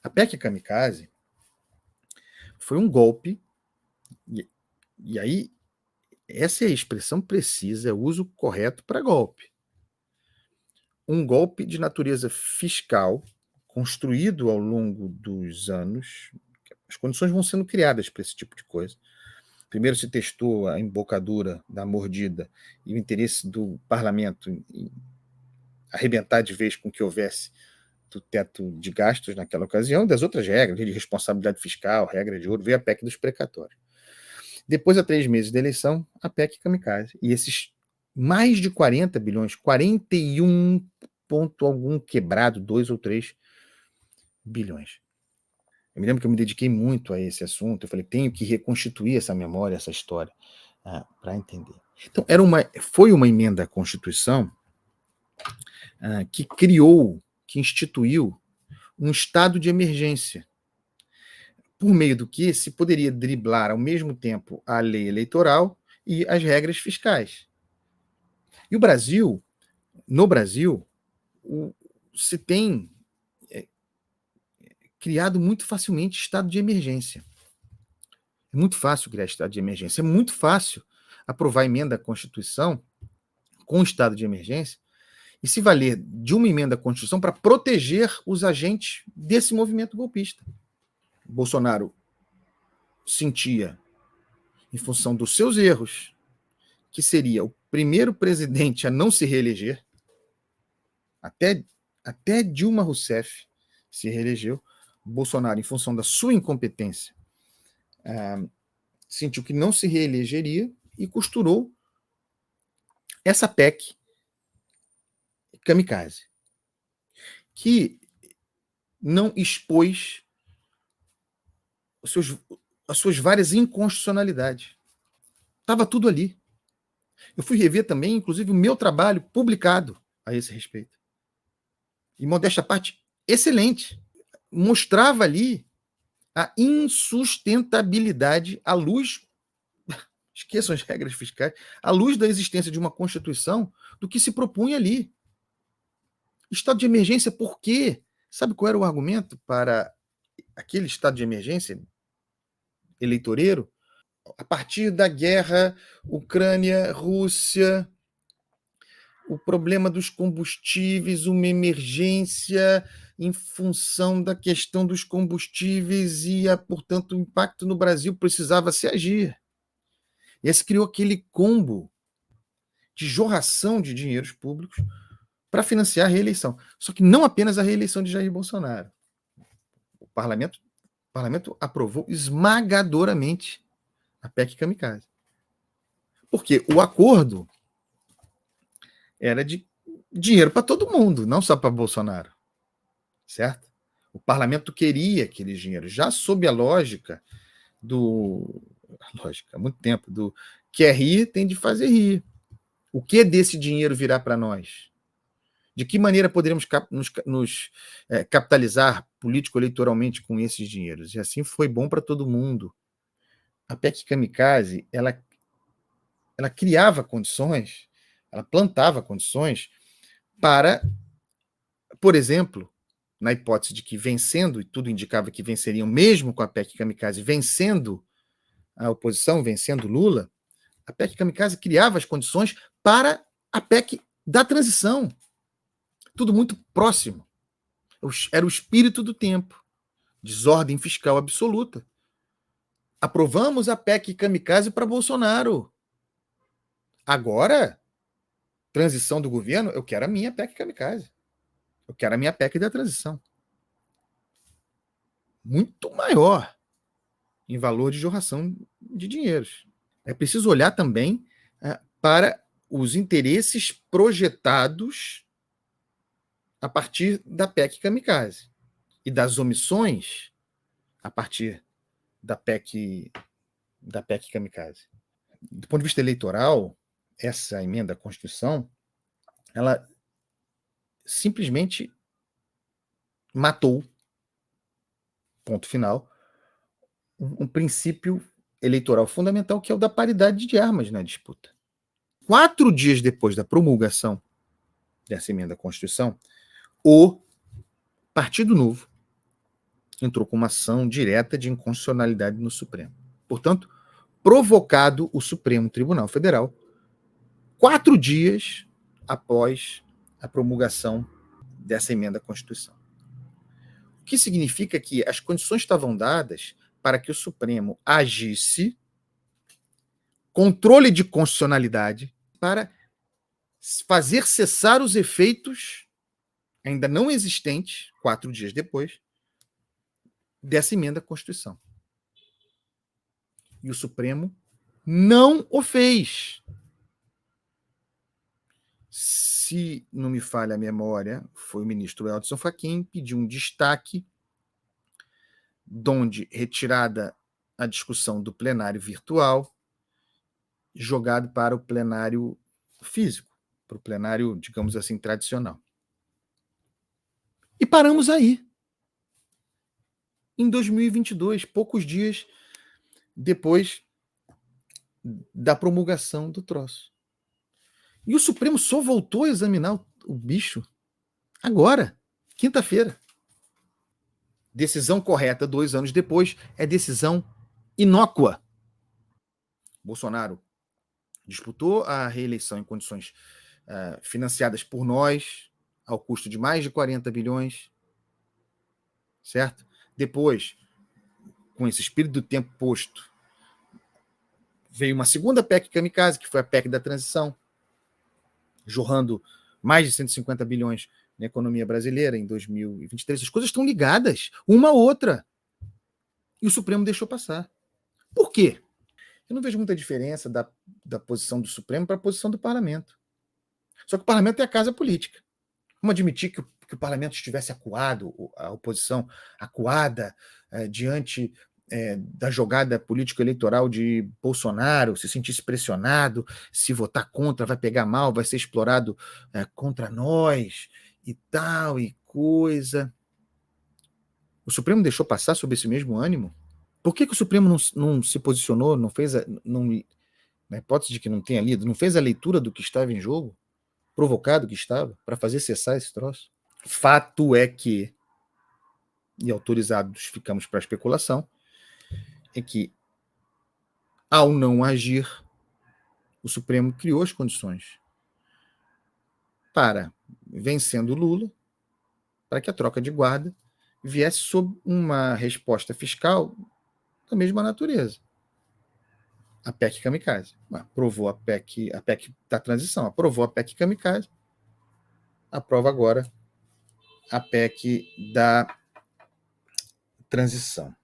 A PEC Kamikaze foi um golpe, e aí essa é a expressão precisa, é o uso correto para golpe. Um golpe de natureza fiscal, construído ao longo dos anos. As condições vão sendo criadas para esse tipo de coisa. Primeiro se testou a embocadura da mordida e o interesse do parlamento em arrebentar de vez com que houvesse do teto de gastos naquela ocasião, das outras regras, de responsabilidade fiscal, regra de ouro, veio a PEC dos precatórios. Depois, a 3 meses da eleição, a PEC Kamikaze. E esses mais de 40 bilhões, 41 ponto algum quebrado, 2 ou 3 bilhões. Eu me lembro que eu me dediquei muito a esse assunto. Eu falei, tenho que reconstituir essa memória, essa história, para entender. Então, foi uma emenda à Constituição que criou, que instituiu um estado de emergência, por meio do que se poderia driblar ao mesmo tempo a lei eleitoral e as regras fiscais. E no Brasil, se tem criado muito facilmente estado de emergência. É muito fácil criar estado de emergência. É muito fácil aprovar a emenda à Constituição com estado de emergência e se valer de uma emenda à Constituição para proteger os agentes desse movimento golpista. Bolsonaro sentia, em função dos seus erros, que seria o primeiro presidente a não se reeleger, até Dilma Rousseff se reelegeu. Bolsonaro, em função da sua incompetência, sentiu que não se reelegeria e costurou essa PEC Kamikaze, que não expôs as suas várias inconstitucionalidades. Estava tudo ali. Eu fui rever também, inclusive, o meu trabalho publicado a esse respeito. E, modéstia à parte, excelente. Mostrava ali a insustentabilidade à luz, esqueçam as regras fiscais, à luz da existência de uma Constituição, do que se propunha ali. Estado de emergência, por quê? Sabe qual era o argumento para aquele estado de emergência eleitoreiro? A partir da guerra Ucrânia-Rússia, o problema dos combustíveis, uma emergência em função da questão dos combustíveis e, portanto, o impacto no Brasil precisava se agir. E aí se criou aquele combo de jorração de dinheiros públicos para financiar a reeleição. Só que não apenas a reeleição de Jair Bolsonaro. O parlamento aprovou esmagadoramente a PEC Kamikaze. Porque o acordo era de dinheiro para todo mundo, não só para Bolsonaro. Certo? O parlamento queria aquele dinheiro, já sob a lógica há muito tempo, do quer rir, tem de fazer rir. O que desse dinheiro virá para nós? De que maneira poderíamos nos capitalizar político-eleitoralmente com esses dinheiros? E assim foi bom para todo mundo. A PEC Kamikaze, ela criava condições, ela plantava condições para, por exemplo, na hipótese de que vencendo, e tudo indicava que venceriam mesmo com a PEC Kamikaze, vencendo a oposição, vencendo Lula, a PEC Kamikaze criava as condições para a PEC da transição. Tudo muito próximo. Era o espírito do tempo. Desordem fiscal absoluta. Aprovamos a PEC Kamikaze para Bolsonaro. Agora, transição do governo, eu quero a minha PEC Kamikaze. Eu quero a minha PEC da transição. Muito maior em valor de jorração de dinheiros. É preciso olhar também para os interesses projetados a partir da PEC Kamikaze e das omissões a partir da PEC Kamikaze. Do ponto de vista eleitoral, essa emenda à Constituição, ela simplesmente matou, ponto final, um princípio eleitoral fundamental, que é o da paridade de armas na disputa. 4 dias depois da promulgação dessa emenda à Constituição, o Partido Novo entrou com uma ação direta de inconstitucionalidade no Supremo. Portanto, provocado o Supremo Tribunal Federal 4 dias após a promulgação dessa emenda à Constituição. O que significa que as condições estavam dadas para que o Supremo agisse, controle de constitucionalidade, para fazer cessar os efeitos ainda não existentes, 4 dias depois, dessa emenda à Constituição. E o Supremo não o fez. Se não me falha a memória, foi o ministro Edson Fachin, pediu um destaque, donde retirada a discussão do plenário virtual, jogado para o plenário físico, para o plenário, digamos assim, tradicional. E paramos aí. Em 2022, poucos dias depois da promulgação do troço. E o Supremo só voltou a examinar o bicho agora, quinta-feira. Decisão correta 2 anos depois é decisão inócua. Bolsonaro disputou a reeleição em condições financiadas por nós, ao custo de mais de 40 bilhões, certo? Depois, com esse espírito do tempo posto, veio uma segunda PEC kamikaze, que foi a PEC da transição, jorrando mais de 150 bilhões na economia brasileira em 2023. As coisas estão ligadas, uma à outra. E o Supremo deixou passar. Por quê? Eu não vejo muita diferença da posição do Supremo para a posição do Parlamento. Só que o Parlamento é a casa política. Vamos admitir que o Parlamento estivesse acuado, a oposição acuada diante da jogada político-eleitoral de Bolsonaro, se sentisse pressionado, se votar contra vai pegar mal, vai ser explorado contra nós e tal, e coisa. O Supremo deixou passar sob esse mesmo ânimo? Por que o Supremo não se posicionou, não fez, na hipótese de que não tenha lido, não fez a leitura do que estava em jogo, provocado que estava, para fazer cessar esse troço? Fato é que, e autorizados ficamos para a especulação, é que, ao não agir, o Supremo criou as condições para, vencendo Lula, para que a troca de guarda viesse sob uma resposta fiscal da mesma natureza. A PEC kamikaze. Aprovou a PEC da transição, aprovou a PEC kamikaze, aprova agora a PEC da transição.